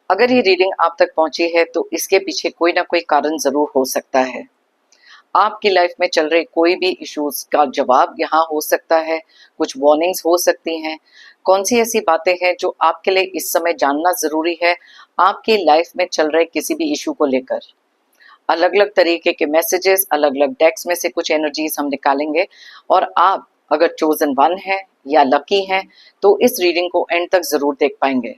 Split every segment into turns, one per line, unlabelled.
अगर ये रीडिंग आप तक पहुंची है तो इसके पीछे कोई ना कोई कारण जरूर हो सकता है। आपकी लाइफ में चल रहे कोई भी इश्यूज का जवाब यहाँ हो सकता है, कुछ वार्निंग्स हो सकती हैं। कौन सी ऐसी बातें हैं जो आपके लिए इस समय जानना जरूरी है आपकी लाइफ में चल रहे किसी भी इशू को लेकर। अलग अलग तरीके के मैसेजेस, अलग अलग डेक्स में से कुछ एनर्जीज हम निकालेंगे और आप अगर चोजन वन है या लकी हैं तो इस रीडिंग को एंड तक जरूर देख पाएंगे।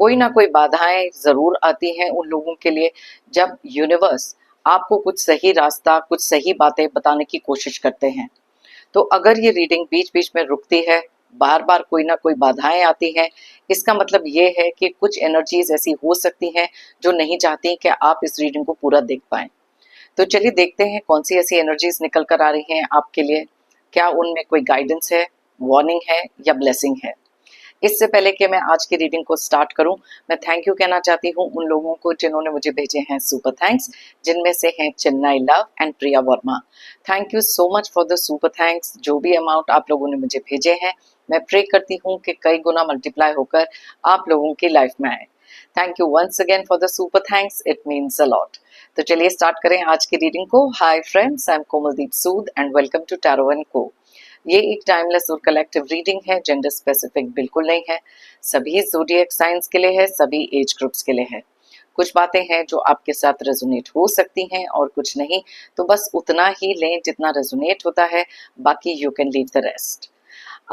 कोई ना कोई बाधाएं जरूर आती हैं उन लोगों के लिए जब यूनिवर्स आपको कुछ सही रास्ता, कुछ सही बातें बताने की कोशिश करते हैं। तो अगर ये रीडिंग बीच बीच में रुकती है, बार बार कोई ना कोई बाधाएं आती हैं, इसका मतलब ये है कि कुछ एनर्जीज ऐसी हो सकती हैं जो नहीं चाहती कि आप इस रीडिंग को पूरा देख पाएं। तो चलिए देखते हैं कौन सी ऐसी एनर्जीज निकल कर आ रही हैं आपके लिए। क्या उनमें कोई गाइडेंस है, वार्निंग है या ब्लेसिंग है। इससे पहले कि मैं आज की रीडिंग को स्टार्ट करूं, मैं थैंक यू कहना चाहती हूं उन लोगों को जिन्होंने मुझे भेजे हैं सुपर थैंक्स, जिनमें से हैं Chennai love and Priya Verma. Thank you so much for the super thanks. जो भी अमाउंट आप लोगों ने मुझे भेजे हैं, मैं प्रे करती हूँ कि कई गुना मल्टीप्लाई होकर आप लोगों की लाइफ में आए। Thank you once again for the super thanks, it means a lot. तो चलिए स्टार्ट करें आज की रीडिंग को। Hi friends, I am Komaldeep Sood and welcome to tarot and co. ये एक टाइमलेस और कलेक्टिव रीडिंग है, जेंडर स्पेसिफिक बिल्कुल नहीं है। सभी ज़ोडिएक साइंस के लिए है, सभी एज ग्रुप्स के लिए है। कुछ बातें हैं जो आपके साथ रेजोनेट हो सकती हैं और कुछ नहीं, तो बस उतना ही लें जितना रेजोनेट होता है, बाकी you can leave the rest.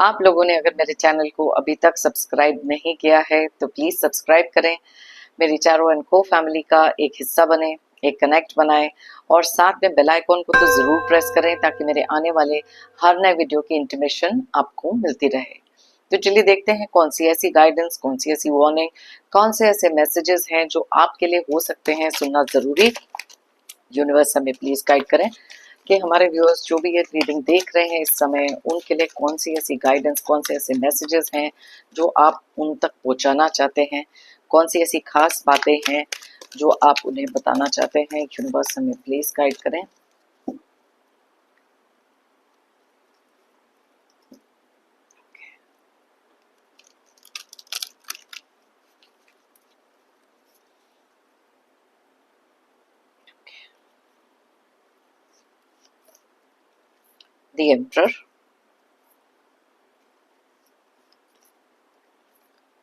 आप लोगों ने अगर मेरे चैनल को अभी तक सब्सक्राइब नहीं किया है तो प्लीज़ सब्सक्राइब करें, मेरी चारों एंड को फैमिली का एक हिस्सा बने, एक कनेक्ट बनाएं और साथ में बेल आइकॉन को तो ज़रूर प्रेस करें ताकि मेरे आने वाले हर नए वीडियो की इंटीमेशन आपको मिलती रहे। तो चलिए देखते हैं कौन सी ऐसी गाइडेंस, कौन सी ऐसी वार्निंग, कौन से ऐसे मैसेजेस हैं जो आपके लिए हो सकते हैं सुनना ज़रूरी। यूनिवर्स हमें प्लीज़ गाइड करें कि हमारे व्यूअर्स जो भी ये रीडिंग देख रहे हैं इस समय, उनके लिए कौन सी ऐसी गाइडेंस, कौन से ऐसे मैसेजेस हैं जो आप उन तक पहुंचाना चाहते हैं, कौन सी ऐसी खास बातें हैं जो आप उन्हें बताना चाहते हैं। यूनिवर्स हमें प्लीज गाइड करें। The Emperor,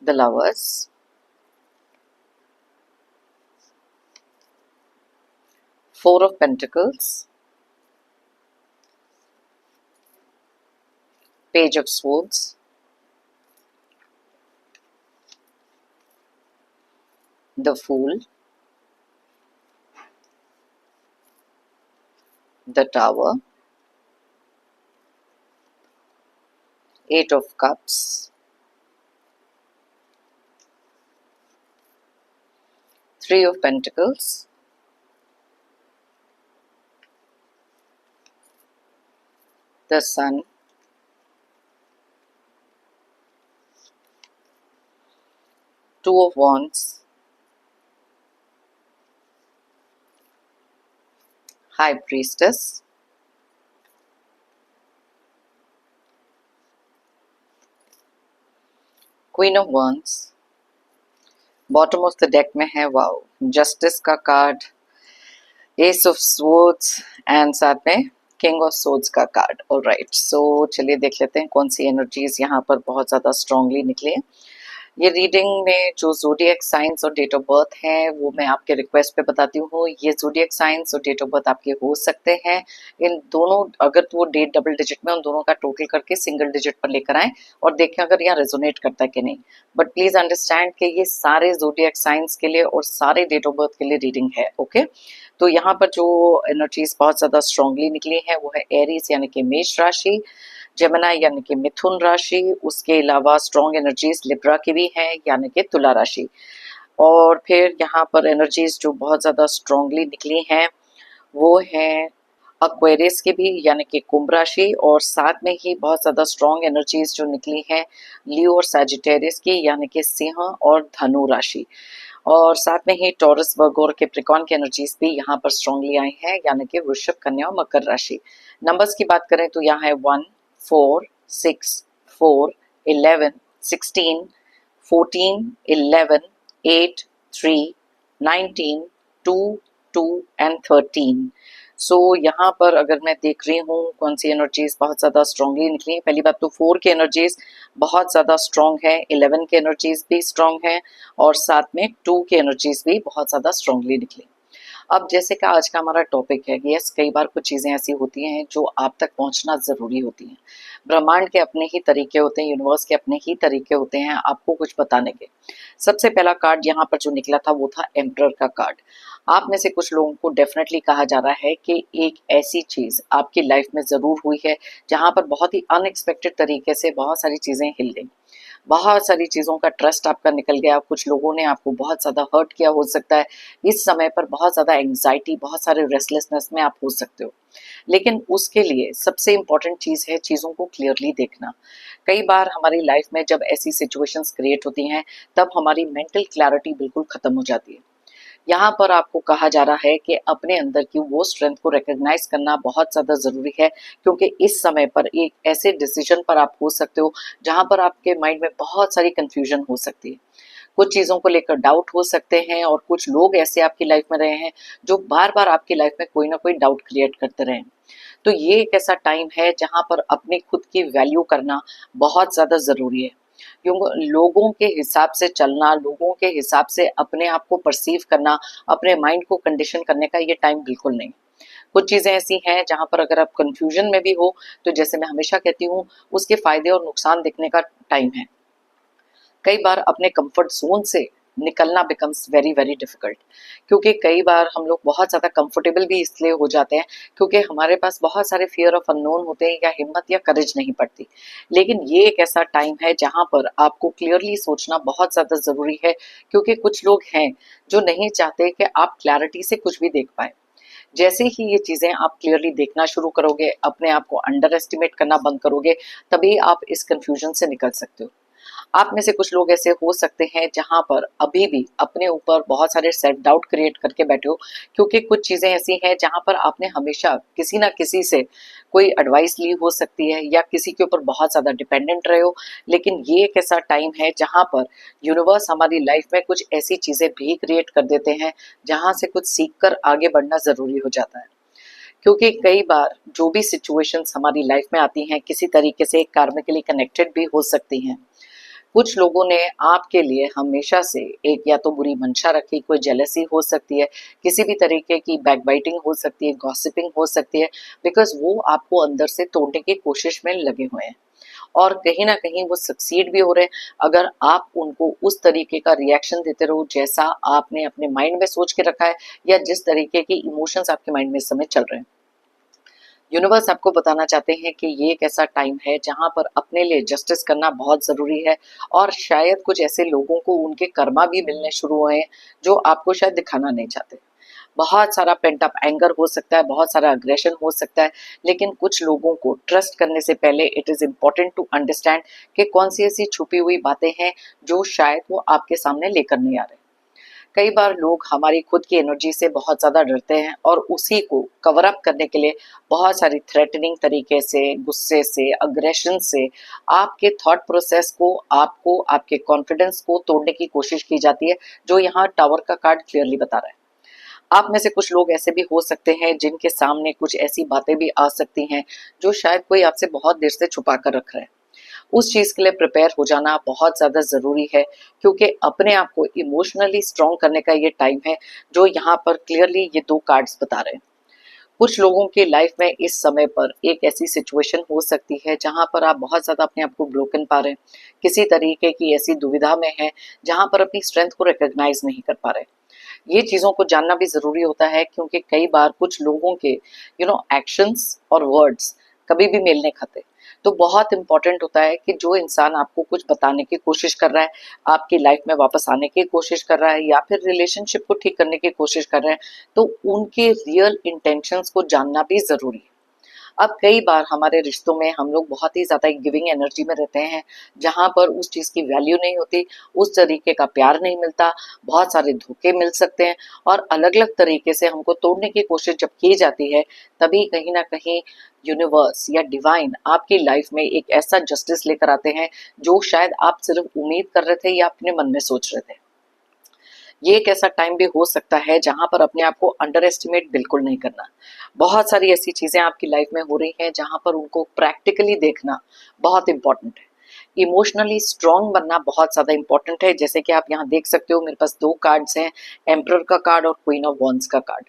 the Lovers, Four of Pentacles, Page of Swords, the Fool, the Tower, Eight of Cups, Three of Pentacles, the Sun, Two of Wands, High Priestess, Queen of Wands। Bottom of the deck में है wow, justice का card, S of swords and साथ में king of swords का card. Alright, सो चलिए देख लेते हैं कौन सी एनर्जीज यहाँ पर बहुत ज़्यादा स्ट्रांगली निकली है। ये रीडिंग में जो ज़ोडिएक साइंस और डेट ऑफ बर्थ है वो मैं आपके रिक्वेस्ट पे बताती हूँ। ये ज़ोडिएक साइंस और डेट ऑफ बर्थ आपके हो सकते हैं। इन दोनों, अगर तो वो डेट डबल डिजिट में, उन दोनों का टोटल करके सिंगल डिजिट पर लेकर आएँ और देखें अगर यहाँ रेजोनेट करता है कि नहीं। बट प्लीज़ अंडरस्टैंड कि ये सारे ज़ोडिएक साइंस के लिए और सारे डेट ऑफ बर्थ के लिए रीडिंग है। ओके, तो यहाँ पर जो एनर्जीज बहुत ज़्यादा स्ट्रांगली निकली है वो है एरीज यानी कि मेष राशि, जेमिनी यानी कि मिथुन राशि, उसके अलावा स्ट्रॉन्ग एनर्जीज लिब्रा की भी हैं यानी कि तुला राशि। और फिर यहाँ पर एनर्जीज जो बहुत ज़्यादा स्ट्रॉन्गली निकली हैं वो हैं एक्वेरियस की भी यानी कि कुंभ राशि, और साथ में ही बहुत ज़्यादा स्ट्रॉन्ग एनर्जीज जो निकली हैं लियो और सैजिटेरियस की यानी कि सिंह और धनु राशि। और साथ में ही टॉरस, वर्गो और कैप्रिकॉर्न की एनर्जीज भी यहाँ पर स्ट्रांगली आई हैं यानी कि वृषभ, कन्या और मकर राशि। नंबर्स की बात करें तो यहाँ है 1, 4, 6, 4, 11, 16, 14, 11, 8, 3, 19, 2, 2 एंड 13। सो यहाँ पर अगर मैं देख रही हूँ कौन सी एनर्जीज बहुत ज़्यादा स्ट्रांगली निकली है, पहली बात तो 4 की एनर्जीज बहुत ज़्यादा स्ट्रांग है, 11 की एनर्जीज भी स्ट्रांग है और साथ में 2 की एनर्जीज भी बहुत ज़्यादा स्ट्रांगली निकली। अब जैसे कि आज का हमारा टॉपिक है, यस कई बार कुछ चीज़ें ऐसी होती हैं जो आप तक पहुंचना ज़रूरी होती हैं। ब्रह्मांड के अपने ही तरीके होते हैं, यूनिवर्स के अपने ही तरीके होते हैं आपको कुछ बताने के। सबसे पहला कार्ड यहाँ पर जो निकला था वो था एम्परर का कार्ड। आप में से कुछ लोगों को डेफिनेटली कहा जा रहा है कि एक ऐसी चीज़ आपकी लाइफ में ज़रूर हुई है जहाँ पर बहुत ही अनएक्सपेक्टेड तरीके से बहुत सारी चीज़ें हिल गई, बहुत सारी चीज़ों का ट्रस्ट आपका निकल गया, कुछ लोगों ने आपको बहुत ज़्यादा हर्ट किया हो सकता है। इस समय पर बहुत ज़्यादा एंग्जाइटी, बहुत सारे रेस्टलेसनेस में आप हो सकते हो। लेकिन उसके लिए सबसे इम्पॉर्टेंट चीज़ है चीज़ों को क्लियरली देखना। कई बार हमारी लाइफ में जब ऐसी सिचुएशंस क्रिएट होती हैं तब हमारी मेंटल क्लैरिटी बिल्कुल ख़त्म हो जाती है। यहाँ पर आपको कहा जा रहा है कि अपने अंदर की वो स्ट्रेंथ को रिकॉग्नाइज करना बहुत ज़्यादा ज़रूरी है, क्योंकि इस समय पर एक ऐसे डिसीजन पर आप हो सकते हो जहाँ पर आपके माइंड में बहुत सारी कंफ्यूजन हो सकती है, कुछ चीज़ों को लेकर डाउट हो सकते हैं और कुछ लोग ऐसे आपकी लाइफ में रहे हैं जो बार बार आपकी लाइफ में कोई ना कोई डाउट क्रिएट करते रहे। तो ये एक ऐसा टाइम है जहाँ पर अपनी खुद की वैल्यू करना बहुत ज़्यादा ज़रूरी है, क्योंकि लोगों के हिसाब से चलना, लोगों के हिसाब से अपने आप को परसीव करना, अपने माइंड को कंडीशन करने का ये टाइम बिल्कुल नहीं। कुछ चीज़ें ऐसी हैं जहाँ पर अगर आप कंफ्यूजन में भी हो तो जैसे मैं हमेशा कहती हूँ उसके फायदे और नुकसान देखने का टाइम है। कई बार अपने कंफर्ट जोन से निकलना बिकम्स वेरी वेरी डिफिकल्ट, क्योंकि कई बार हम लोग बहुत ज़्यादा कंफर्टेबल भी इसलिए हो जाते हैं क्योंकि हमारे पास बहुत सारे फियर ऑफ अननोन होते हैं या हिम्मत या करेज नहीं पड़ती। लेकिन ये एक ऐसा टाइम है जहाँ पर आपको क्लियरली सोचना बहुत ज़्यादा ज़रूरी है, क्योंकि कुछ लोग हैं जो नहीं चाहते कि आप क्लैरिटी से कुछ भी देख पाए। जैसे ही ये चीज़ें आप क्लियरली देखना शुरू करोगे, अपने आप को अंडर एस्टिमेट करना बंद करोगे, तभी आप इस कंफ्यूजन से निकल सकते हो। आप में से कुछ लोग ऐसे हो सकते हैं जहां पर अभी भी अपने ऊपर बहुत सारे सेल्फ डाउट क्रिएट करके बैठे हो, क्योंकि कुछ चीजें ऐसी हैं जहां पर आपने हमेशा किसी ना किसी से कोई एडवाइस ली हो सकती है या किसी के ऊपर बहुत ज्यादा डिपेंडेंट रहे हो। लेकिन ये एक ऐसा टाइम है जहां पर यूनिवर्स हमारी लाइफ में कुछ ऐसी चीजें भी क्रिएट कर देते हैं जहां से कुछ सीख कर आगे बढ़ना जरूरी हो जाता है, क्योंकि कई बार जो भी सिचुएशंस हमारी लाइफ में आती हैं किसी तरीके से कार्मिकली कनेक्टेड भी हो सकती हैं। कुछ लोगों ने आपके लिए हमेशा से एक या तो बुरी मंशा रखी, कोई जेलसी हो सकती है, किसी भी तरीके की बैकबाइटिंग हो सकती है, गॉसिपिंग हो सकती है, बिकॉज वो आपको अंदर से तोड़ने की कोशिश में लगे हुए हैं और कहीं ना कहीं वो सक्सीड भी हो रहे हैं। अगर आप उनको उस तरीके का रिएक्शन देते रहो जैसा आपने अपने माइंड में सोच के रखा है या जिस तरीके के इमोशंस आपके माइंड में इस समय चल रहे हैं, यूनिवर्स आपको बताना चाहते हैं कि ये एक ऐसा टाइम है जहां पर अपने लिए जस्टिस करना बहुत ज़रूरी है। और शायद कुछ ऐसे लोगों को उनके कर्मा भी मिलने शुरू हुए हैं जो आपको शायद दिखाना नहीं चाहते। बहुत सारा पेंट अप एंगर हो सकता है, बहुत सारा अग्रेशन हो सकता है, लेकिन कुछ लोगों को ट्रस्ट करने से पहले it is important to understand कि कौन सी ऐसी छुपी हुई बातें हैं जो शायद वो आपके सामने लेकर नहीं आ रहे। कई बार लोग हमारी खुद की एनर्जी से बहुत ज़्यादा डरते हैं और उसी को कवर अप करने के लिए बहुत सारी थ्रेटनिंग तरीके से, गुस्से से, अग्रेशन से आपके थॉट प्रोसेस को, आपको, आपके कॉन्फिडेंस को तोड़ने की कोशिश की जाती है, जो यहाँ टावर का कार्ड क्लियरली बता रहा है। आप में से कुछ लोग ऐसे भी हो सकते हैं जिनके सामने कुछ ऐसी बातें भी आ सकती हैं जो शायद कोई आपसे बहुत देर से छुपा कर रख रहा है। उस चीज़ के लिए प्रिपेयर हो जाना बहुत ज़्यादा ज़रूरी है, क्योंकि अपने आप को इमोशनली स्ट्रॉन्ग करने का ये टाइम है जो यहाँ पर क्लियरली ये 2 कार्ड्स बता रहे हैं। कुछ लोगों की लाइफ में इस समय पर एक ऐसी सिचुएशन हो सकती है जहाँ पर आप बहुत ज़्यादा अपने आप को ब्रोकन पा रहे हैं, किसी तरीके की ऐसी दुविधा में हैं जहाँ पर अपनी स्ट्रेंथ को रिकॉग्नाइज नहीं कर पा रहे। ये चीज़ों को जानना भी ज़रूरी होता है, क्योंकि कई बार कुछ लोगों के एक्शंस और वर्ड्स कभी भी मेल नहीं खाते। तो बहुत इंपॉर्टेंट होता है कि जो इंसान आपको कुछ बताने की कोशिश कर रहा है, आपकी लाइफ में वापस आने की कोशिश कर रहा है या फिर रिलेशनशिप को ठीक करने की कोशिश कर रहे हैं, तो उनके रियल इंटेंशंस को जानना भी ज़रूरी है। अब कई बार हमारे रिश्तों में हम लोग बहुत ही ज़्यादा गिविंग एनर्जी में रहते हैं जहाँ पर उस चीज़ की वैल्यू नहीं होती, उस तरीके का प्यार नहीं मिलता, बहुत सारे धोखे मिल सकते हैं और अलग अलग तरीके से हमको तोड़ने की कोशिश जब की जाती है, तभी कहीं ना कहीं यूनिवर्स या डिवाइन आपकी लाइफ में एक ऐसा जस्टिस लेकर आते हैं जो शायद आप सिर्फ उम्मीद कर रहे थे या अपने मन में सोच रहे थे। ये एक ऐसा टाइम भी हो सकता है जहां पर अपने आप को अंडर एस्टिमेट बिल्कुल नहीं करना। बहुत सारी ऐसी चीजें आपकी लाइफ में हो रही हैं जहां पर उनको प्रैक्टिकली देखना बहुत इंपॉर्टेंट है। इमोशनली स्ट्रांग बनना बहुत ज्यादा इंपॉर्टेंट है। जैसे कि आप यहाँ देख सकते हो, मेरे पास दो कार्ड्स हैं, एम्परर का कार्ड और क्वीन ऑफ वॉन्ड्स का कार्ड।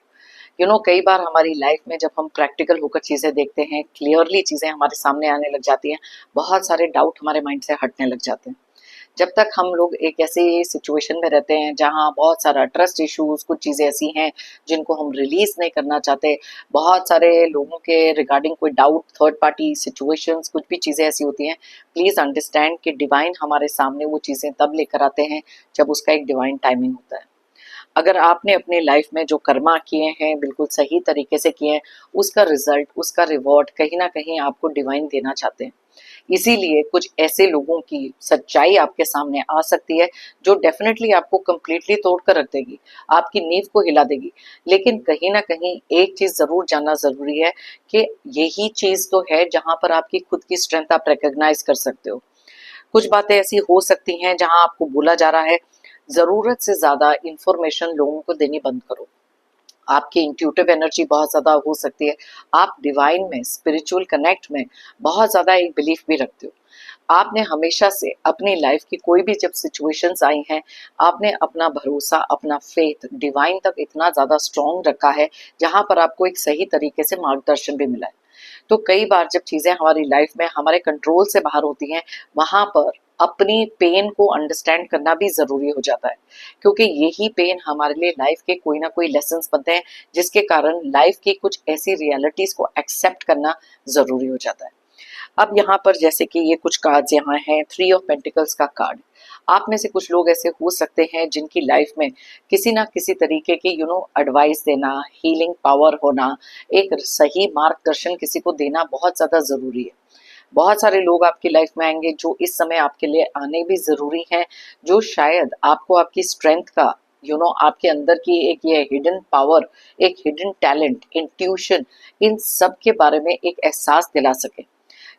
कई बार हमारी लाइफ में जब हम प्रैक्टिकल होकर चीजें देखते हैं, क्लियरली चीजें हमारे सामने आने लग जाती हैं, बहुत सारे डाउट हमारे माइंड से हटने लग जाते हैं। जब तक हम लोग एक ऐसी सिचुएशन में रहते हैं जहाँ बहुत सारा ट्रस्ट इश्यूज, कुछ चीज़ें ऐसी हैं जिनको हम रिलीज नहीं करना चाहते, बहुत सारे लोगों के रिगार्डिंग कोई डाउट, थर्ड पार्टी सिचुएशंस, कुछ भी चीज़ें ऐसी होती हैं, प्लीज़ अंडरस्टैंड कि डिवाइन हमारे सामने वो चीज़ें तब लेकर आते हैं जब उसका एक डिवाइन टाइमिंग होता है। अगर आपने अपने लाइफ में जो कर्मा किए हैं बिल्कुल सही तरीके से किए हैं, उसका रिजल्ट, उसका रिवॉर्ड कहीं ना कहीं आपको डिवाइन देना चाहते हैं। इसीलिए कुछ ऐसे लोगों की सच्चाई आपके सामने आ सकती है जो डेफिनेटली आपको कंप्लीटली तोड़ कर रख देगी, आपकी नींव को हिला देगी। लेकिन कहीं ना कहीं एक चीज जरूर जानना जरूरी है कि यही चीज तो है जहां पर आपकी खुद की स्ट्रेंथ आप रिकॉग्नाइज कर सकते हो। कुछ बातें ऐसी हो सकती हैं जहां आपको बोला जा रहा है जरूरत से ज्यादा इंफॉर्मेशन लोगों को देनी बंद करो। आपकी इंट्यूटिव एनर्जी बहुत ज्यादा हो सकती है, आप डिवाइन में, स्पिरिचुअल कनेक्ट में बहुत ज्यादा एक बिलीफ भी रखते हो। आपने हमेशा से अपनी लाइफ की कोई भी जब सिचुएशंस आई हैं, आपने अपना भरोसा, अपना फेथ डिवाइन तक इतना ज्यादा स्ट्रॉन्ग रखा है जहां पर आपको एक सही तरीके से मार्गदर्शन भी मिला है। तो कई बार जब चीजें हमारी लाइफ में हमारे कंट्रोल से बाहर होती हैं, वहां पर अपनी पेन को अंडरस्टैंड करना भी जरूरी हो जाता है, क्योंकि यही पेन हमारे लिए लाइफ के कोई ना कोई लेसन्स बनते हैं, जिसके कारण लाइफ की कुछ ऐसी रियलिटीज को एक्सेप्ट करना जरूरी हो जाता है। अब यहाँ पर जैसे कि ये कुछ कार्ड्स यहाँ हैं, थ्री ऑफ पेंटिकल्स का कार्ड। आप में से कुछ लोग ऐसे हो सकते हैं जिनकी लाइफ में किसी ना किसी तरीके की एडवाइस देना, हीलिंग पावर होना, एक सही मार्गदर्शन किसी को देना बहुत ज्यादा जरूरी है। बहुत सारे लोग आपकी लाइफ में आएंगे जो इस समय आपके लिए आने भी जरूरी हैं, जो शायद आपको आपकी स्ट्रेंथ का, आपके अंदर की एक ये हिडन पावर, एक हिडन टैलेंट, इंट्यूशन, इन सब के बारे में एक एहसास दिला सके।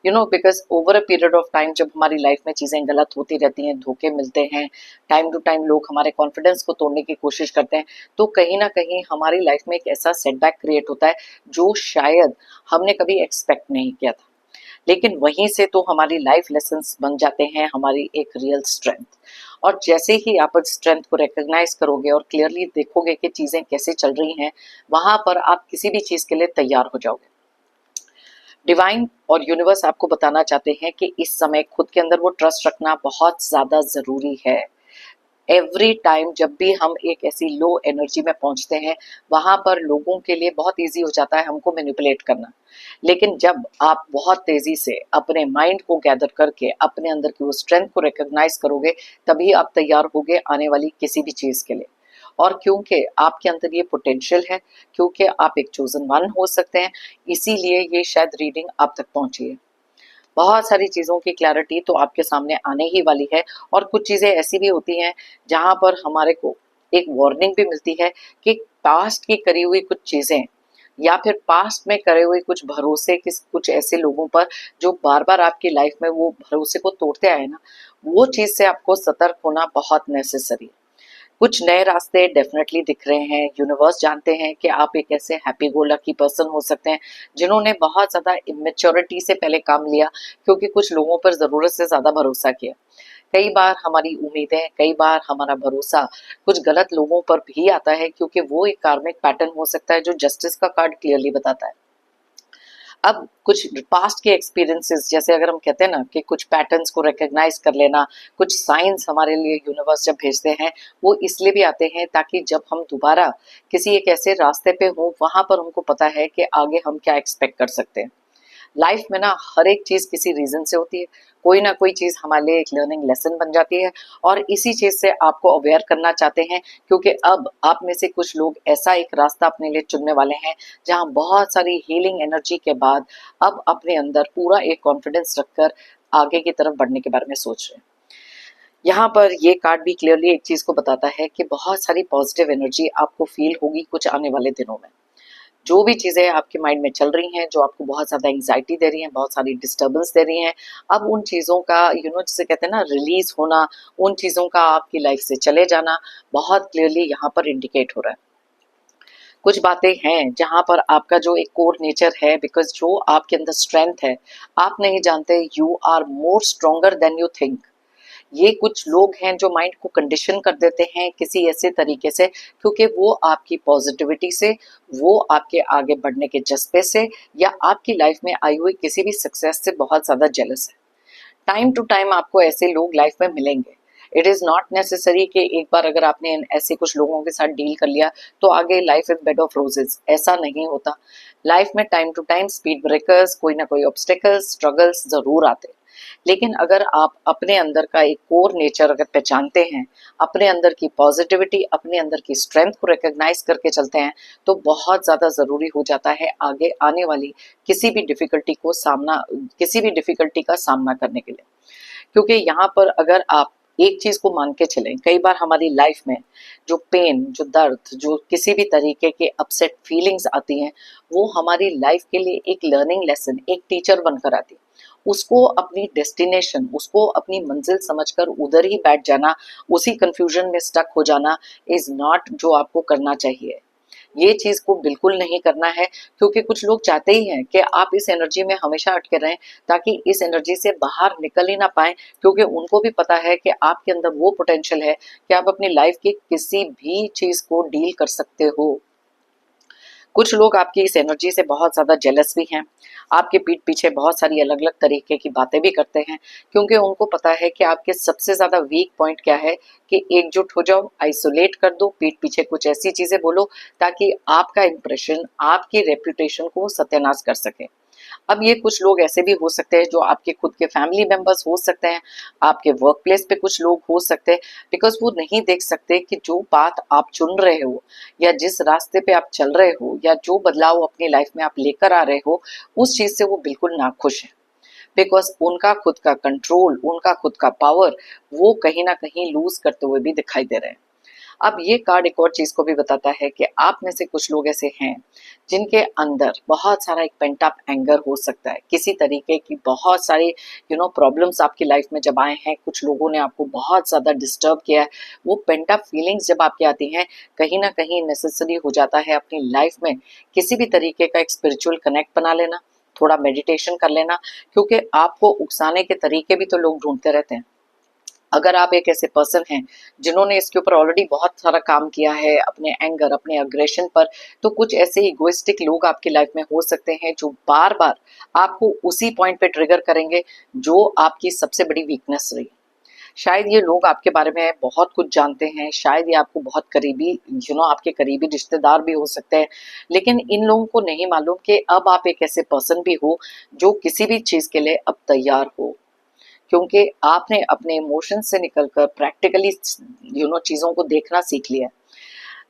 Because over a period of time जब हमारी लाइफ में चीजें गलत होती रहती हैं, धोखे मिलते हैं, टाइम टू टाइम लोग हमारे कॉन्फिडेंस को तोड़ने की कोशिश करते हैं, तो कहीं ना कहीं हमारी लाइफ में एक ऐसा सेटबैक क्रिएट होता है जो शायद हमने कभी एक्सपेक्ट नहीं किया था। लेकिन वहीं से तो हमारी लाइफ लेसन्स बन जाते हैं हमारी एक रियल स्ट्रेंथ। और जैसे ही आप स्ट्रेंथ को रिकॉग्नाइज करोगे और क्लियरली देखोगे कि चीजें कैसे चल रही हैं, वहां पर आप किसी भी चीज के लिए तैयार हो जाओगे। डिवाइन और यूनिवर्स आपको बताना चाहते हैं कि इस समय खुद के अंदर वो ट्रस्ट रखना बहुत ज्यादा जरूरी है। एवरी टाइम जब भी हम एक ऐसी लो एनर्जी में पहुंचते हैं, वहां पर लोगों के लिए बहुत इजी हो जाता है हमको मैनिपुलेट करना। लेकिन जब आप बहुत तेजी से अपने माइंड को गैदर करके अपने अंदर की वो स्ट्रेंथ को रिकॉग्नाइज करोगे, तभी आप तैयार होगे आने वाली किसी भी चीज के लिए। और क्योंकि आपके अंदर ये पोटेंशियल है, क्योंकि आप एक चोजन वन हो सकते हैं, इसीलिए ये शायद रीडिंग आप तक पहुंची है। बहुत सारी चीज़ों की क्लैरिटी तो आपके सामने आने ही वाली है। और कुछ चीज़ें ऐसी भी होती हैं जहाँ पर हमारे को एक वार्निंग भी मिलती है कि पास्ट की करी हुई कुछ चीज़ें या फिर पास्ट में करे हुए कुछ भरोसे, किस कुछ ऐसे लोगों पर जो बार बार आपकी लाइफ में वो भरोसे को तोड़ते आए ना, वो चीज़ से आपको सतर्क होना बहुत नेसेसरी है। कुछ नए रास्ते डेफिनेटली दिख रहे हैं। यूनिवर्स जानते हैं कि आप एक ऐसे हैप्पी गो लकी पर्सन हो सकते हैं जिन्होंने बहुत ज़्यादा इमेच्योरिटी से पहले काम लिया, क्योंकि कुछ लोगों पर ज़रूरत से ज़्यादा भरोसा किया। कई बार हमारी उम्मीदें, कई बार हमारा भरोसा कुछ गलत लोगों पर भी आता है, क्योंकि वो एक कार्मिक पैटर्न हो सकता है जो जस्टिस का कार्ड क्लियरली बताता है। अब कुछ पास्ट के एक्सपीरियंसेस, जैसे अगर हम कहते हैं ना कि कुछ पैटर्न्स को रिकॉग्नाइज कर लेना, कुछ साइंस हमारे लिए यूनिवर्स जब भेजते हैं, वो इसलिए भी आते हैं ताकि जब हम दोबारा किसी एक ऐसे रास्ते पे हो, वहां पर हमको पता है कि आगे हम क्या एक्सपेक्ट कर सकते हैं। लाइफ में ना हर एक चीज किसी रीजन से होती है, कोई ना कोई चीज हमारे लिए एक लर्निंग लेसन बन जाती है। और इसी चीज से आपको अवेयर करना चाहते हैं, क्योंकि अब आप में से कुछ लोग ऐसा एक रास्ता अपने लिए चुनने वाले हैं जहां बहुत सारी हीलिंग एनर्जी के बाद अब अपने अंदर पूरा एक कॉन्फिडेंस रखकर आगे की तरफ बढ़ने के बारे में सोच रहे हैं। यहाँ पर ये कार्ड भी क्लियरली एक चीज को बताता है कि बहुत सारी पॉजिटिव एनर्जी आपको फील होगी कुछ आने वाले दिनों में। जो भी चीज़ें आपके माइंड में चल रही हैं, जो आपको बहुत ज़्यादा एंग्जाइटी दे रही हैं, बहुत सारी डिस्टर्बेंस दे रही हैं, अब उन चीज़ों का जिसे कहते हैं ना रिलीज होना, उन चीज़ों का आपकी लाइफ से चले जाना बहुत क्लियरली यहाँ पर इंडिकेट हो रहा है। कुछ बातें हैं जहाँ पर आपका जो एक कोर नेचर है, बिकॉज जो आपके अंदर स्ट्रेंथ है, आप नहीं जानते, you are more stronger than you think. ये कुछ लोग हैं जो माइंड को कंडीशन कर देते हैं किसी ऐसे तरीके से, क्योंकि वो आपकी पॉजिटिविटी से, वो आपके आगे बढ़ने के जज्बे से, या आपकी लाइफ में आई हुई किसी भी सक्सेस से बहुत ज्यादा जेलस है। टाइम टू टाइम आपको ऐसे लोग लाइफ में मिलेंगे। इट इज नॉट नेसेसरी कि एक बार अगर आपने ऐसे कुछ लोगों के साथ डील कर लिया तो आगे life is bed of roses, ऐसा नहीं होता। लाइफ में time to time speed breakers, कोई ना कोई ऑब्स्टेकल्स, स्ट्रगल्स जरूर आते हैं। लेकिन अगर आप अपने अंदर का एक कोर नेचर अगर पहचानते हैं, अपने अंदर की पॉजिटिविटी, अपने अंदर की स्ट्रेंथ को रिकॉग्नाइज करके चलते हैं, तो बहुत ज्यादा जरूरी हो जाता है आगे आने वाली किसी भी डिफिकल्टी का सामना करने के लिए। क्योंकि यहाँ पर अगर आप एक चीज को मान के चलें, कई बार हमारी लाइफ में जो पेन, जो दर्द, जो किसी भी तरीके के अपसेट फीलिंग्स आती हैं, वो हमारी लाइफ के लिए एक लर्निंग लेसन, एक टीचर बनकर आती है। उसको अपनी डेस्टिनेशन, उसको अपनी मंजिल समझकर उधर ही बैठ जाना, उसी कंफ्यूजन में स्टक हो जाना इज नॉट जो आपको करना चाहिए। ये चीज को बिल्कुल नहीं करना है, क्योंकि कुछ लोग चाहते ही हैं कि आप इस एनर्जी में हमेशा अटके रहें, ताकि इस एनर्जी से बाहर निकल ही ना पाए, क्योंकि उनको भी पता है कि आपके अंदर वो पोटेंशियल है कि आप अपनी लाइफ की किसी भी चीज को डील कर सकते हो। कुछ लोग आपकी इस एनर्जी से बहुत ज्यादा जेलस भी हैं, आपके पीठ पीछे बहुत सारी अलग अलग तरीके की बातें भी करते हैं, क्योंकि उनको पता है कि आपके सबसे ज्यादा वीक पॉइंट क्या है, कि एकजुट हो जाओ, आइसोलेट कर दो, पीठ पीछे कुछ ऐसी चीजें बोलो ताकि आपका इंप्रेशन, आपकी रेपुटेशन को सत्यानाश कर सके। अब ये कुछ लोग ऐसे भी हो सकते हैं जो आपके खुद के फैमिली मेंबर्स हो सकते हैं, आपके वर्क प्लेस पे कुछ लोग हो सकते हैं, बिकॉज वो नहीं देख सकते कि जो बात आप चुन रहे हो, या जिस रास्ते पे आप चल रहे हो, या जो बदलाव अपनी लाइफ में आप लेकर आ रहे हो, उस चीज से वो बिल्कुल नाखुश है। बिकॉज उनका खुद का कंट्रोल, उनका खुद का पावर वो कहीं ना कहीं लूज करते हुए भी दिखाई दे रहे हैं। अब ये कार्ड एक और चीज को भी बताता है कि आप में से कुछ लोग ऐसे हैं जिनके अंदर बहुत सारा एक पेंट अप एंगर हो सकता है, किसी तरीके की बहुत सारी प्रॉब्लम्स आपकी लाइफ में जब आए हैं, कुछ लोगों ने आपको बहुत ज्यादा डिस्टर्ब किया है, वो पेंट अप फीलिंग्स जब आपकी आती हैं, कहीं ना कहीं नेसेसरी हो जाता है अपनी लाइफ में किसी भी तरीके का एक स्पिरिचुअल कनेक्ट बना लेना, थोड़ा मेडिटेशन कर लेना, क्योंकि आपको उकसाने के तरीके भी तो लोग ढूंढते रहते हैं। अगर आप एक ऐसे पर्सन हैं जिन्होंने इसके ऊपर ऑलरेडी बहुत सारा काम किया है, अपने एंगर, अपने अग्रेशन पर, तो कुछ ऐसे इगोइस्टिक लोग आपकी लाइफ में हो सकते हैं जो बार बार आपको उसी पॉइंट पे ट्रिगर करेंगे जो आपकी सबसे बड़ी वीकनेस रही। शायद ये लोग आपके बारे में बहुत कुछ जानते हैं, शायद ये आपको बहुत करीबी आपके करीबी रिश्तेदार भी हो सकते हैं, लेकिन इन लोगों को नहीं मालूम कि अब आप एक ऐसे पर्सन भी हो जो किसी भी चीज के लिए अब तैयार हो, क्योंकि आपने अपने इमोशन से निकलकर प्रैक्टिकली चीजों को देखना सीख लिया।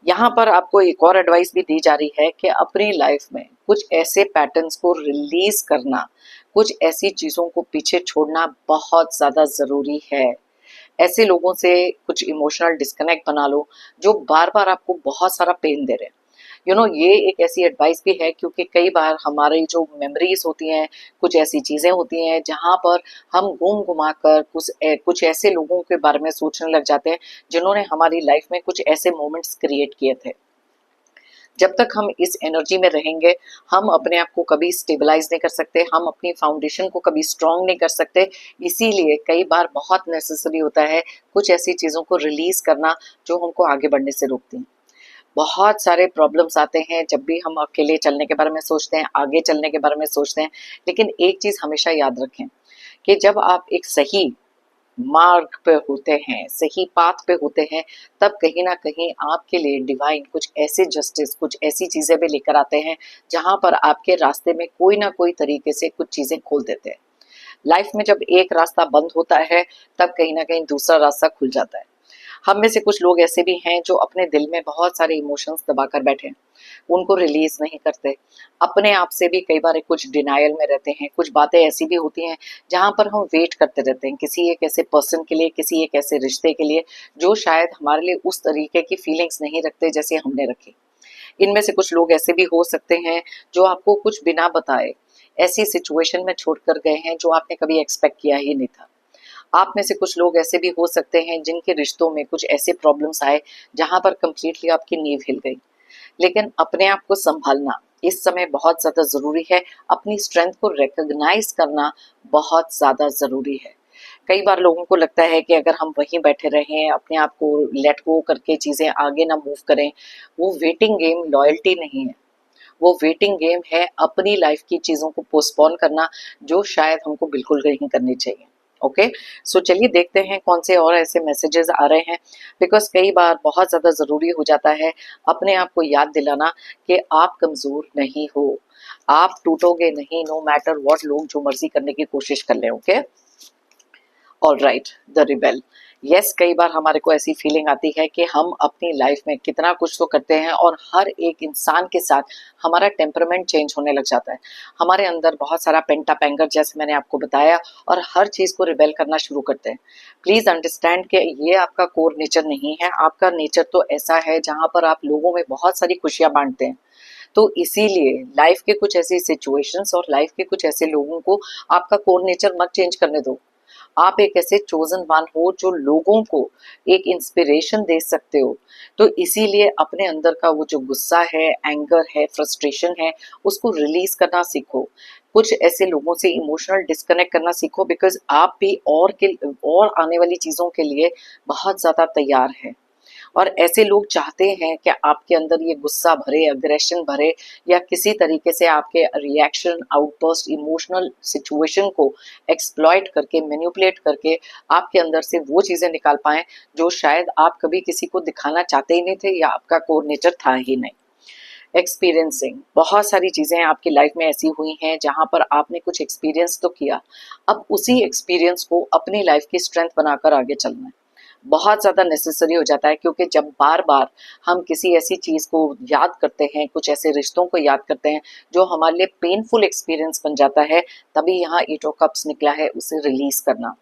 यहाँ पर आपको एक और एडवाइस भी दी जा रही है कि अपनी लाइफ में कुछ ऐसे पैटर्न्स को रिलीज करना, कुछ ऐसी चीजों को पीछे छोड़ना बहुत ज्यादा जरूरी है। ऐसे लोगों से कुछ इमोशनल डिस्कनेक्ट बना लो जो बार बार आपको बहुत सारा पेन दे रहे हैं। ये एक ऐसी एडवाइस भी है, क्योंकि कई बार हमारी जो मेमोरीज होती हैं, कुछ ऐसी चीजें होती हैं जहां पर हम घूम घुमा कर कुछ ऐसे लोगों के बारे में सोचने लग जाते हैं जिन्होंने हमारी लाइफ में कुछ ऐसे मोमेंट्स क्रिएट किए थे। जब तक हम इस एनर्जी में रहेंगे, हम अपने आप को कभी स्टेबलाइज नहीं कर सकते, हम अपनी फाउंडेशन को कभी स्ट्रांग नहीं कर सकते। इसीलिए कई बार बहुत नेसेसरी होता है कुछ ऐसी चीजों को रिलीज करना जो हमको आगे बढ़ने से रोकती हैं। बहुत सारे प्रॉब्लम्स आते हैं जब भी हम अकेले चलने के बारे में सोचते हैं, आगे चलने के बारे में सोचते हैं, लेकिन एक चीज हमेशा याद रखें कि जब आप एक सही मार्ग पे होते हैं, सही पाथ पे होते हैं, तब कहीं ना कहीं आपके लिए डिवाइन कुछ ऐसे जस्टिस, कुछ ऐसी चीजें भी लेकर आते हैं जहां पर आपके रास्ते में कोई ना कोई तरीके से कुछ चीजें खोल देते हैं। लाइफ में जब एक रास्ता बंद होता है, तब कहीं ना कहीं दूसरा रास्ता खुल जाता है। हम में से कुछ लोग ऐसे भी हैं जो अपने दिल में बहुत सारे इमोशंस दबा कर बैठे हैं, उनको रिलीज नहीं करते, अपने आप से भी कई बार कुछ डिनायल में रहते हैं। कुछ बातें ऐसी भी होती हैं जहां पर हम वेट करते रहते हैं किसी एक ऐसे पर्सन के लिए, किसी एक ऐसे रिश्ते के लिए जो शायद हमारे लिए उस तरीके की फीलिंग्स नहीं रखते जैसे हमने रखी। इनमें से कुछ लोग ऐसे भी हो सकते हैं जो आपको कुछ बिना बताए ऐसी सिचुएशन में छोड़कर गए हैं जो आपने कभी एक्सपेक्ट किया ही नहीं था। आप में से कुछ लोग ऐसे भी हो सकते हैं जिनके रिश्तों में कुछ ऐसे प्रॉब्लम्स आए जहां पर कंप्लीटली आपकी नींव हिल गई। लेकिन अपने आप को संभालना इस समय बहुत ज्यादा जरूरी है। अपनी स्ट्रेंथ को रिकॉग्नाइज करना बहुत ज्यादा जरूरी है। कई बार लोगों को लगता है कि अगर हम वहीं बैठे रहें, अपने आप को लेट गो करके चीजें आगे ना मूव करें, वो वेटिंग गेम लॉयल्टी नहीं है। वो वेटिंग गेम है अपनी लाइफ की चीजों को पोस्टपोन करना, जो शायद हमको बिल्कुल नहीं करनी चाहिए। ओके, सो चलिए देखते हैं कौन से और ऐसे मैसेजेस आ रहे हैं। बिकॉज कई बार बहुत ज्यादा जरूरी हो जाता है अपने आप को याद दिलाना कि आप कमजोर नहीं हो, आप टूटोगे नहीं, नो मैटर व्हाट लोग जो मर्जी करने की कोशिश कर ले। Okay, all right, the rebel. Yes, कई बार हमारे को ऐसी फीलिंग आती है कि हम अपनी लाइफ में कितना कुछ तो करते हैं और हर एक इंसान के साथ हमारा टेम्परामेंट चेंज होने लग जाता है। हमारे अंदर बहुत सारा पेंटा पैंगर, जैसे मैंने आपको बताया, और हर चीज को रिबेल करना शुरू करते हैं। प्लीज अंडरस्टैंड कि ये आपका कोर नेचर नहीं है। आपका नेचर तो ऐसा है जहां पर आप लोगों में बहुत सारी खुशियां बांटते हैं। तो इसीलिए लाइफ के कुछ ऐसी सिचुएशंस और लाइफ के कुछ ऐसे लोगों को आपका कोर नेचर मत चेंज करने दो। आप एक ऐसे चोजन वन हो जो लोगों को एक इंस्पिरेशन दे सकते हो। तो इसीलिए अपने अंदर का वो जो गुस्सा है, एंगर है, फ्रस्ट्रेशन है, उसको रिलीज करना सीखो। कुछ ऐसे लोगों से इमोशनल डिस्कनेक्ट करना सीखो, बिकॉज आप भी और आने वाली चीजों के लिए बहुत ज्यादा तैयार है। और ऐसे लोग चाहते हैं कि आपके अंदर ये गुस्सा भरे, अग्रेशन भरे, या किसी तरीके से आपके रिएक्शन, आउटबर्स्ट, इमोशनल सिचुएशन को एक्सप्लॉइट करके, मैनिपुलेट करके आपके अंदर से वो चीजें निकाल पाए जो शायद आप कभी किसी को दिखाना चाहते ही नहीं थे या आपका कोर नेचर था ही नहीं। एक्सपीरियंसिंग, बहुत सारी चीजें आपकी लाइफ में ऐसी हुई हैं जहां पर आपने कुछ एक्सपीरियंस तो किया। अब उसी एक्सपीरियंस को अपनी लाइफ की स्ट्रेंथ बनाकर आगे चलना है। बहुत ज़्यादा नेसेसरी हो जाता है, क्योंकि जब बार बार हम किसी ऐसी चीज़ को याद करते हैं, कुछ ऐसे रिश्तों को याद करते हैं जो हमारे लिए पेनफुल एक्सपीरियंस बन जाता है, तभी यहाँ एट ऑफ कप्स निकला है। उसे रिलीज करना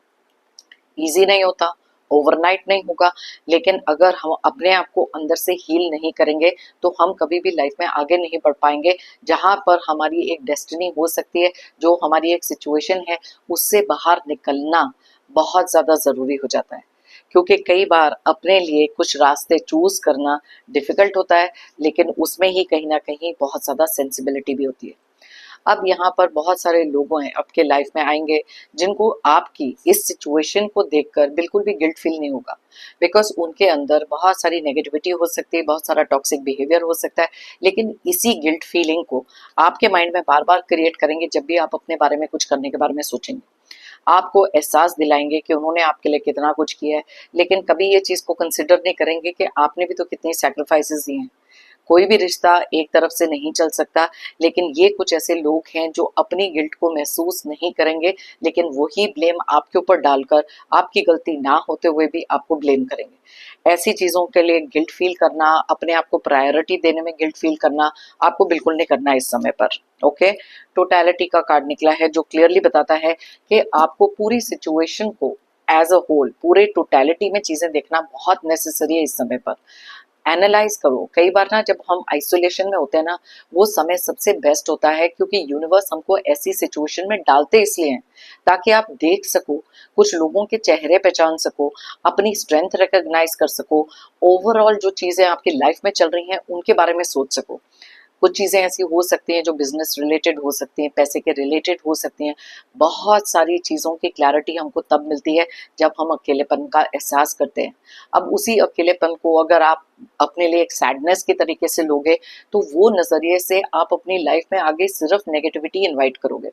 ईजी नहीं होता, ओवरनाइट नहीं होगा, लेकिन अगर हम अपने आप को अंदर से हील नहीं करेंगे तो हम कभी भी लाइफ में आगे नहीं बढ़ पाएंगे। जहां पर हमारी एक डेस्टिनी हो सकती है, जो हमारी एक सिचुएशन है, उससे बाहर निकलना बहुत ज़्यादा ज़रूरी हो जाता है। क्योंकि कई बार अपने लिए कुछ रास्ते चूज करना डिफिकल्ट होता है, लेकिन उसमें ही कहीं ना कहीं बहुत ज़्यादा सेंसिबिलिटी भी होती है। अब यहाँ पर बहुत सारे लोग हैं आपके लाइफ में आएंगे जिनको आपकी इस सिचुएशन को देखकर बिल्कुल भी गिल्ट फील नहीं होगा, बिकॉज उनके अंदर बहुत सारी नेगेटिविटी हो सकती है, बहुत सारा टॉक्सिक बिहेवियर हो सकता है। लेकिन इसी गिल्ट फीलिंग को आपके माइंड में बार बार क्रिएट करेंगे जब भी आप अपने बारे में कुछ करने के बारे में सोचेंगे। आपको एहसास दिलाएंगे कि उन्होंने आपके लिए कितना कुछ किया है, लेकिन कभी ये चीज़ को कंसिडर नहीं करेंगे कि आपने भी तो कितनी सैक्रिफाइसेस दिए हैं। कोई भी रिश्ता एक तरफ से नहीं चल सकता, लेकिन ये कुछ ऐसे लोग हैं जो अपनी गिल्ट को महसूस नहीं करेंगे, लेकिन वही ब्लेम आपके ऊपर डालकर आपकी गलती ना होते हुए भी आपको ब्लेम करेंगे। ऐसी चीज़ों के लिए गिल्ट फील करना, अपने आप को प्रायोरिटी देने में गिल्ट फील करना आपको बिल्कुल नहीं करना है इस समय पर। ओके, टोटैलिटी का कार्ड निकला है जो क्लियरली बताता है कि आपको पूरी सिचुएशन को एज अ होल, पूरे टोटैलिटी में चीज़ें देखना बहुत नेसेसरी है इस समय पर। एनालाइज करो। कई बार ना जब हम आइसोलेशन में होते हैं ना, वो समय सबसे बेस्ट होता है, क्योंकि यूनिवर्स हमको ऐसी सिचुएशन में डालते इसलिए हैं ताकि आप देख सको, कुछ लोगों के चेहरे पहचान सको, अपनी स्ट्रेंथ रिकॉग्नाइज कर सको, ओवरऑल जो चीजें आपकी लाइफ में चल रही हैं उनके बारे में सोच सको। कुछ चीज़ें ऐसी हो सकती हैं जो बिजनेस रिलेटेड हो सकती हैं, पैसे के रिलेटेड हो सकती हैं। बहुत सारी चीज़ों की क्लैरिटी हमको तब मिलती है जब हम अकेलेपन का एहसास करते हैं। अब उसी अकेलेपन को अगर आप अपने लिए एक सैडनेस के तरीके से लोगे, तो वो नज़रिए से आप अपनी लाइफ में आगे सिर्फ नेगेटिविटी इन्वाइट करोगे।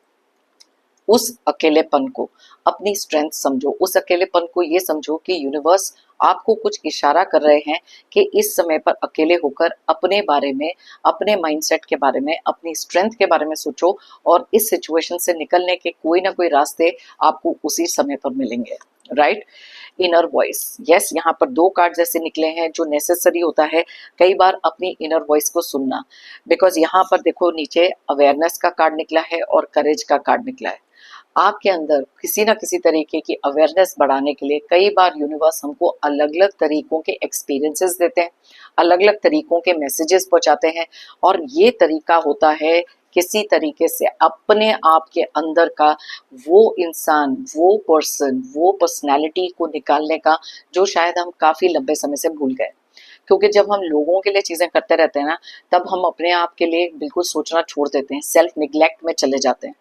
उस अकेलेपन को अपनी स्ट्रेंथ समझो, उस अकेलेपन को ये समझो कि यूनिवर्स आपको कुछ इशारा कर रहे हैं कि इस समय पर अकेले होकर अपने बारे में, अपने माइंडसेट के बारे में, अपनी स्ट्रेंथ के बारे में सोचो, और इस सिचुएशन से निकलने के कोई ना कोई रास्ते आपको उसी समय पर मिलेंगे। Right, inner voice. यस, यहाँ पर दो कार्ड ऐसे निकले हैं जो नेसेसरी होता है कई बार अपनी इनर वॉइस को सुनना। बिकॉज यहाँ पर देखो नीचे अवेयरनेस का कार्ड निकला है और करेज का कार्ड निकला है। आपके अंदर किसी ना किसी तरीके की अवेयरनेस बढ़ाने के लिए कई बार यूनिवर्स हमको अलग अलग तरीकों के एक्सपीरियंसेस देते हैं, अलग अलग तरीकों के मैसेजेस पहुंचाते हैं। और ये तरीका होता है किसी तरीके से अपने आप के अंदर का वो इंसान, वो पर्सन, वो पर्सनैलिटी को निकालने का जो शायद हम काफी लंबे समय से भूल गए। क्योंकि जब हम लोगों के लिए चीजें करते रहते हैं ना, तब हम अपने आप के लिए बिल्कुल सोचना छोड़ देते हैं, सेल्फ निग्लेक्ट में चले जाते हैं।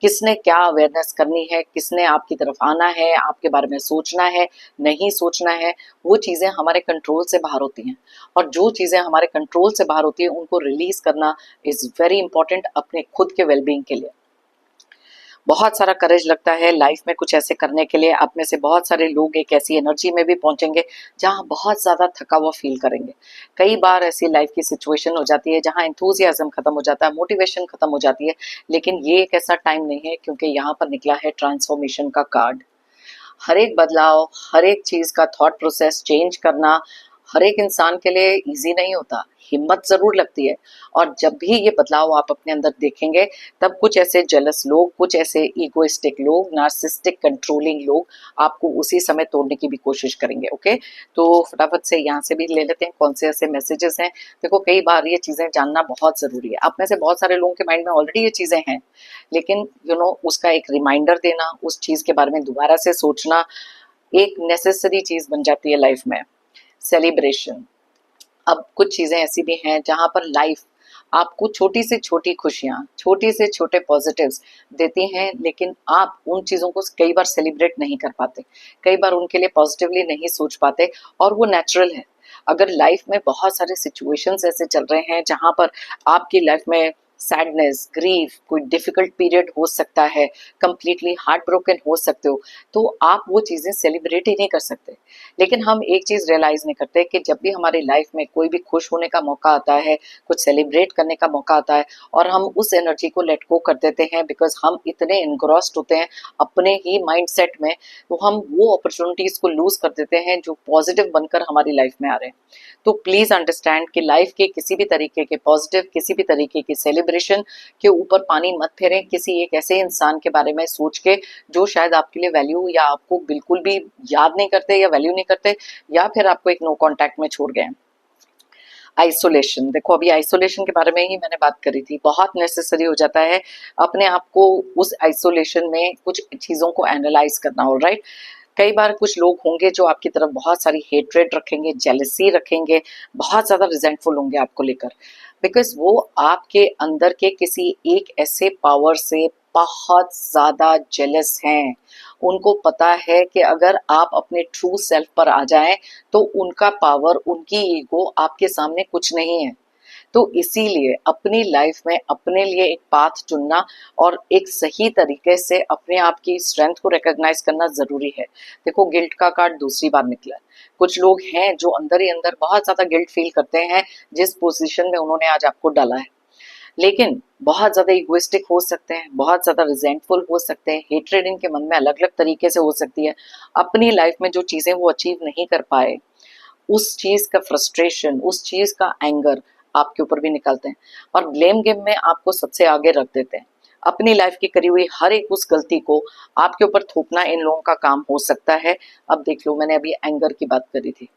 किसने क्या अवेयरनेस करनी है, किसने आपकी तरफ आना है, आपके बारे में सोचना है, नहीं सोचना है, वो चीजें हमारे कंट्रोल से बाहर होती हैं। और जो चीजें हमारे कंट्रोल से बाहर होती है उनको रिलीज करना इज वेरी इंपॉर्टेंट अपने खुद के वेलबींग के लिए। बहुत सारा करेज लगता है लाइफ में कुछ ऐसे करने के लिए। आप में से बहुत सारे लोग एक ऐसी एनर्जी में भी पहुंचेंगे जहां बहुत ज्यादा थका हुआ फील करेंगे। कई बार ऐसी लाइफ की सिचुएशन हो जाती है जहां एंथुजियाज्म खत्म हो जाता है, मोटिवेशन खत्म हो जाती है। लेकिन ये एक ऐसा टाइम नहीं है, क्योंकि यहाँ पर निकला है ट्रांसफॉर्मेशन का कार्ड। हर एक बदलाव, हर एक चीज का थॉट प्रोसेस चेंज करना हर एक इंसान के लिए इजी नहीं होता, हिम्मत जरूर लगती है। और जब भी ये बदलाव आप अपने अंदर देखेंगे, तब कुछ ऐसे जेलस लोग, कुछ ऐसे ईगोइस्टिक लोग, नार्सिस्टिक कंट्रोलिंग लोग आपको उसी समय तोड़ने की भी कोशिश करेंगे। ओके, तो फटाफट से यहाँ से भी ले लेते हैं कौन से ऐसे मैसेजेस हैं। देखो, कई बार ये चीजें जानना बहुत जरूरी है। आप में से बहुत सारे लोगों के माइंड में ऑलरेडी ये चीजें हैं, लेकिन उसका एक रिमाइंडर देना, उस चीज के बारे में दोबारा से सोचना एक नेसेसरी चीज बन जाती है लाइफ में। सेलिब्रेशन। अब कुछ चीजें ऐसी भी हैं जहां पर लाइफ आपको छोटी से छोटी खुशियां, छोटे से छोटे पॉजिटिव्स देती हैं, लेकिन आप उन चीजों को कई बार सेलिब्रेट नहीं कर पाते, कई बार उनके लिए पॉजिटिवली नहीं सोच पाते। और वो नेचुरल है। अगर लाइफ में बहुत सारे सिचुएशंस ऐसे चल रहे हैं जहां पर आपकी लाइफ में सैडनेस, ग्रीफ, कोई डिफिकल्ट पीरियड हो सकता है, कंप्लीटली हार्ट ब्रोकन हो सकते हो, तो आप वो चीजें सेलिब्रेट ही नहीं कर सकते। लेकिन हम एक चीज रियलाइज नहीं करते कि जब भी हमारी लाइफ में कोई भी खुश होने का मौका आता है, कुछ सेलिब्रेट करने का मौका आता है, और हम उस एनर्जी को लेट गो कर देते हैं बिकॉज हम इतने एनग्रॉस्ड होते हैं अपने ही माइंडसेट में, तो हम वो अपॉर्चुनिटीज को लूज कर देते हैं जो पॉजिटिव बनकर हमारी लाइफ में आ रहे हैं। तो प्लीज अंडरस्टैंड कि लाइफ के किसी भी तरीके के पॉजिटिव, किसी भी तरीके की सेलिब्रेशन के ऊपर पानी मत फेरें किसी एक ऐसे इंसान के बारे में सोच के जो शायद आपके लिए वैल्यू या आपको बिल्कुल भी याद नहीं करते या वैल्यू नहीं करते, या फिर आपको एक नो कांटेक्ट में छोड़ गए। आइसोलेशन। देखो, अभी आइसोलेशन के बारे में ही मैंने बात करी थी। बहुत नेसेसरी हो जाता है अपने आप को उस आइसोलेशन में कुछ चीजों को एनालाइज करना। ऑलराइट, कई बार कुछ लोग होंगे जो आपकी तरफ बहुत सारी हेट्रेड रखेंगे, जेलसी रखेंगे, बहुत ज्यादा रिजेंटफुल होंगे आपको लेकर, बिकॉज वो आपके अंदर के किसी एक ऐसे पावर से बहुत ज्यादा जेलस हैं। उनको पता है कि अगर आप अपने ट्रू सेल्फ पर आ जाएं तो उनका पावर, उनकी ईगो आपके सामने कुछ नहीं है। तो इसीलिए अपनी लाइफ में अपने लिए एक पाथ चुनना और एक सही तरीके से अपने आप की स्ट्रेंथ को रिकॉग्नाइज करना जरूरी है। देखो, गिल्ट का कार्ड दूसरी बार निकला है। कुछ लोग हैं जो अंदर ही अंदर बहुत ज्यादा गिल्ट फील करते हैं जिस पोजीशन में उन्होंने आज आपको डाला है, लेकिन बहुत ज्यादा इगोइस्टिक हो सकते हैं, बहुत ज्यादा रिजेंटफुल हो सकते हैं, हेट्रेड इनके मन में अलग अलग तरीके से हो सकती है। अपनी लाइफ में जो चीजें वो अचीव नहीं कर पाए, उस चीज का फ्रस्ट्रेशन, उस चीज का एंगर आपके ऊपर भी निकलते हैं और ब्लेम गेम में आपको सबसे आगे रख देते हैं। अपनी लाइफ की करी हुई हर एक उस गलती को आपके ऊपर थोपना इन लोगों का काम हो सकता है। अब देख लो, मैंने अभी एंगर की बात करी थी।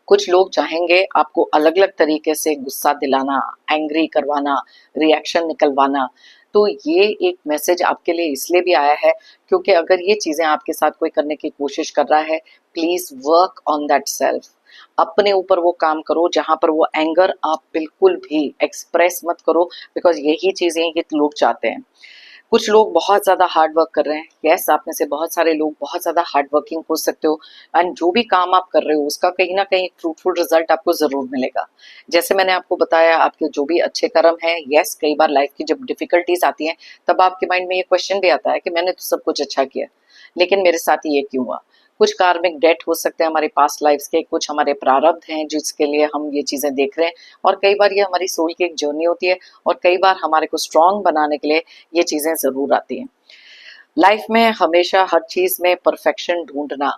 कुछ लोग चाहेंगे आपको अलग अलग तरीके से गुस्सा दिलाना, एंग्री करवाना, रिएक्शन निकलवाना। तो ये एक मैसेज आपके लिए इसलिए भी आया है क्योंकि अगर ये चीजें आपके साथ कोई करने की कोशिश कर रहा है, please work on that self. अपने ऊपर वो काम करो जहां पर वो एंगर आप बिल्कुल भी एक्सप्रेस मत करो, बिकॉज यही चीजें ये लोग चाहते हैं। कुछ लोग बहुत ज्यादा हार्ड वर्क कर रहे हैं। यस, आप में से बहुत सारे लोग बहुत ज्यादा हार्ड वर्किंग हो सकते हो, एंड जो भी काम आप कर रहे हो उसका कहीं ना कहीं फ्रूटफुल रिजल्ट आपको जरूर मिलेगा। जैसे मैंने आपको बताया, आपके जो भी अच्छे कर्म है, यस, कई बार लाइफ की जब डिफिकल्टीज आती हैं तब आपके माइंड में ये क्वेश्चन भी आता है कि मैंने तो सब कुछ अच्छा किया, लेकिन मेरे साथ ये क्यों हुआ। कुछ कार्मिक डेट हो सकते हैं हमारे पास्ट लाइफ्स के, कुछ हमारे प्रारब्ध हैं जिसके लिए हम ये चीजें देख रहे हैं, और कई बार ये हमारी सोल की एक जर्नी होती है, और कई बार हमारे को स्ट्रांग बनाने के लिए ये चीजें जरूर आती हैं। लाइफ में हमेशा हर चीज में परफेक्शन ढूंढना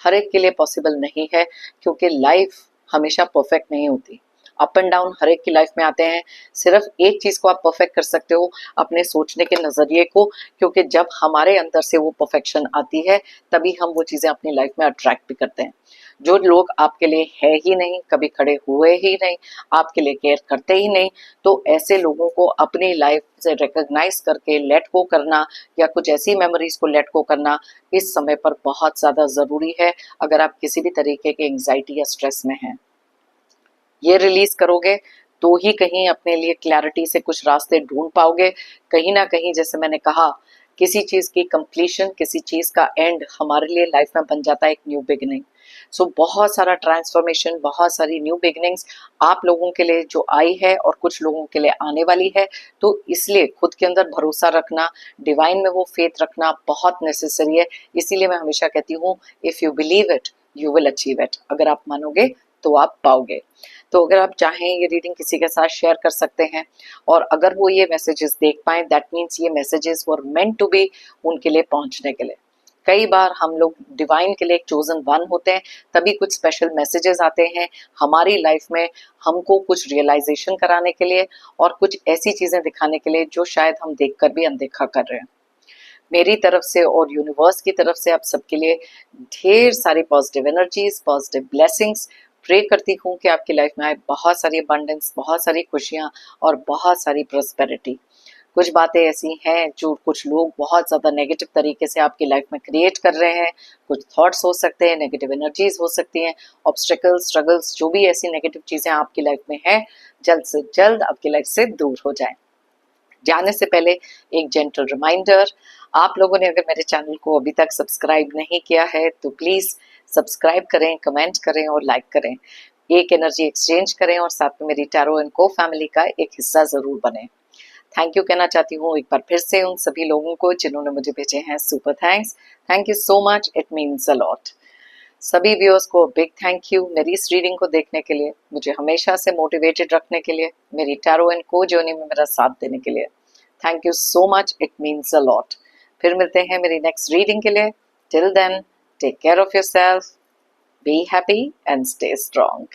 हर एक के लिए पॉसिबल नहीं है, क्योंकि लाइफ हमेशा परफेक्ट नहीं होती। अप एंड डाउन हर एक की लाइफ में आते हैं। सिर्फ एक चीज को आप परफेक्ट कर सकते हो, अपने सोचने के नजरिए को, क्योंकि जब हमारे अंदर से वो परफेक्शन आती है तभी हम वो चीजें अपनी लाइफ में अट्रैक्ट भी करते हैं। जो लोग आपके लिए है ही नहीं, कभी खड़े हुए ही नहीं, आपके लिए केयर करते ही नहीं, तो ऐसे लोगों को अपनी लाइफ से रिकॉग्नाइज करके लेट गो करना या कुछ ऐसी मेमोरीज को लेट गो करना इस समय पर बहुत ज्यादा जरूरी है। अगर आप किसी भी तरीके के एंजाइटी या स्ट्रेस में हैं, ये रिलीज करोगे तो ही कहीं अपने लिए क्लैरिटी से कुछ रास्ते ढूंढ पाओगे। कहीं ना कहीं जैसे मैंने कहा, किसी चीज की कंप्लीशन, किसी चीज का एंड हमारे लिए लाइफ में बन जाता है एक न्यू बिगिनिंग। सो बहुत सारा ट्रांसफॉर्मेशन, बहुत सारी न्यू बिगिनिंग्स आप लोगों के लिए जो आई है और कुछ लोगों के लिए आने वाली है। तो इसलिए खुद के अंदर भरोसा रखना, डिवाइन में वो फेथ रखना बहुत नेसेसरी है। इसीलिए मैं हमेशा कहती हूँ, if you believe it you will achieve it. अगर आप मानोगे तो आप पाओगे। तो अगर आप चाहें ये रीडिंग किसी के साथ शेयर कर सकते हैं, और अगर वो ये मैसेजेस देख पाए, दैट मीन्स ये messages were meant to be उनके लिए पहुंचने के लिए। कई बार हम लोग डिवाइन के लिए एक चोजन वन होते हैं, तभी कुछ स्पेशल मैसेजेस आते हैं हमारी लाइफ में, हमको कुछ रियलाइजेशन कराने के लिए और कुछ ऐसी चीजें दिखाने के लिए जो शायद हम देखकर भी अनदेखा कर रहे हैं। मेरी तरफ से और यूनिवर्स की तरफ से आप सबके लिए ढेर सारी positive energies, positive blessings. Pray करती हूँ कि आपकी लाइफ में आए बहुत सारी अबंडेंस, बहुत सारी खुशियाँ और बहुत सारी प्रोस्पेरिटी। कुछ बातें ऐसी हैं जो कुछ लोग बहुत ज़्यादा नेगेटिव तरीके से आपकी लाइफ में क्रिएट कर रहे हैं। कुछ थॉट्स हो सकते हैं, नेगेटिव एनर्जीज हो सकती हैं, ऑब्स्टेकल्स, स्ट्रगल्स, जो भी ऐसी नेगेटिव चीज़ें आपकी लाइफ में हैं, जल्द से जल्द आपकी लाइफ से दूर हो जाएं। जाने से पहले एक जेंटल रिमाइंडर, आप लोगों ने अगर मेरे चैनल को अभी तक सब्सक्राइब नहीं किया है तो प्लीज सब्सक्राइब करें, कमेंट करें और लाइक करें। एक एनर्जी एक्सचेंज करें और साथ में मेरी टैरो एंड को फैमिली का एक हिस्सा जरूर बने। थैंक यू कहना चाहती हूँ एक बार फिर से उन सभी लोगों को जिन्होंने मुझे भेजे हैं super thanks. Thank you so much, it means a lot. सभी व्यूअर्स को बिग थैंक यू मेरी इस रीडिंग को देखने के लिए, मुझे हमेशा से मोटिवेटेड रखने के लिए, मेरी टैरो एंड को जर्नी में मेरा साथ देने के लिए। Thank you so much, it means a lot. फिर मिलते हैं मेरी नेक्स्ट रीडिंग के लिए। Till then, take care of yourself, be happy and stay strong.